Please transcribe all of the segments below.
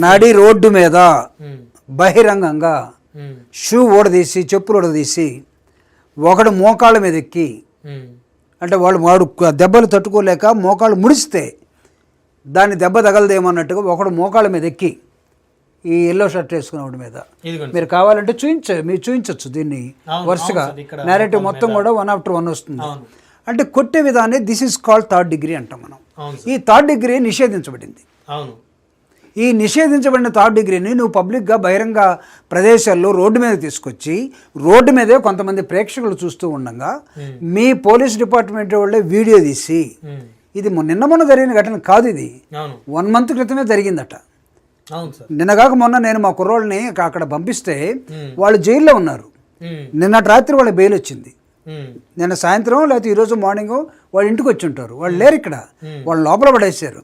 నడి రోడ్డు మీద బహిరంగంగా షూ ఊడదీసి చెప్పులు ఊడదీసి ఒకడు మోకాళ్ళ మీద ఎక్కి అంటే వాడు దెబ్బలు తట్టుకోలేక మోకాళ్ళు ముడిస్తే దాన్ని దెబ్బ తగలదేమన్నట్టుగా ఒకడు మోకాళ్ళ మీద ఎక్కి ఈ ఎల్లో షర్ట్ వేసుకున్నవాడి మీద మీరు కావాలంటే మీరు చూపించవచ్చు దీన్ని వరుసగా నేరేటివ్ మొత్తం కూడా 1 after 1 వస్తుంది. అంటే కొట్టే విధాన్ని this is called third degree అంటాం మనం. ఈ థర్డ్ డిగ్రీ నిషేధించబడింది. ఈ నిషేధించబడిన థర్డ్ డిగ్రీని నువ్వు పబ్లిక్గా బహిరంగ ప్రదేశాల్లో రోడ్డు మీద తీసుకొచ్చి రోడ్డు మీదే కొంతమంది ప్రేక్షకులు చూస్తూ ఉండగా మీ పోలీస్ డిపార్ట్మెంట్ వాళ్ళే వీడియో తీసి ఇది మొన్న జరిగిన ఘటన కాదు, ఇది 1 month క్రితమే జరిగిందట. నిన్నగాక మొన్న నేను మా కుర్రోళ్ళని అక్కడ పంపిస్తే వాళ్ళు జైల్లో ఉన్నారు. నిన్నటి రాత్రి వాళ్ళ బెయిల్ వచ్చింది. నిన్న సాయంత్రం లేకపోతే ఈరోజు మార్నింగ్ వాళ్ళు ఇంటికి వచ్చి ఉంటారు. వాళ్ళు లేరు ఇక్కడ, వాళ్ళు లోపల పడేసారు.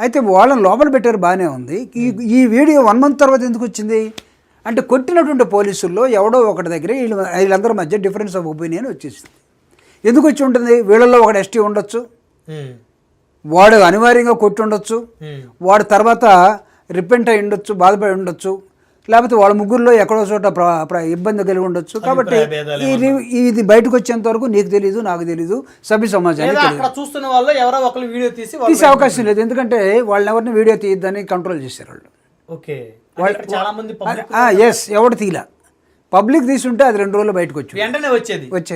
అయితే వాళ్ళని లోపల పెట్టారు, బాగానే ఉంది. ఈ వీడియో 1 month తర్వాత ఎందుకు వచ్చింది అంటే కొట్టినటువంటి పోలీసుల్లో ఎవడో ఒకటి దగ్గర వీళ్ళందరి మధ్య డిఫరెన్స్ ఆఫ్ ఒపీనియన్ వచ్చేసింది. ఎందుకు వచ్చి ఉంటుంది? వీళ్ళల్లో ఒకటి ఎస్టీ ఉండొచ్చు, వాడు అనివార్యంగా కొట్టి ఉండొచ్చు, వాడు తర్వాత రిపెంట్ అయి ఉండొచ్చు, బాధపడి ఉండొచ్చు, లేకపోతే వాళ్ళ ముగ్గురులో ఎక్కడో చోట ఇబ్బంది కలిగి ఉండొచ్చు. కాబట్టి ఇది బయటకు వచ్చేంత వరకు నీకు తెలీదు, నాకు తెలీదు, సభ్య సమాజానికి చూస్తున్న వాళ్ళు ఎవరో ఒకరు వీడియో తీసే అవకాశం లేదు. ఎందుకంటే వాళ్ళని ఎవరిని వీడియో తీయద్దని కంట్రోల్ చేశారు వాళ్ళు. ఎస్, ఎవడు తీలా. పబ్లిక్ తీసుంటే అది 2 రోజులు బయటకు వచ్చేది.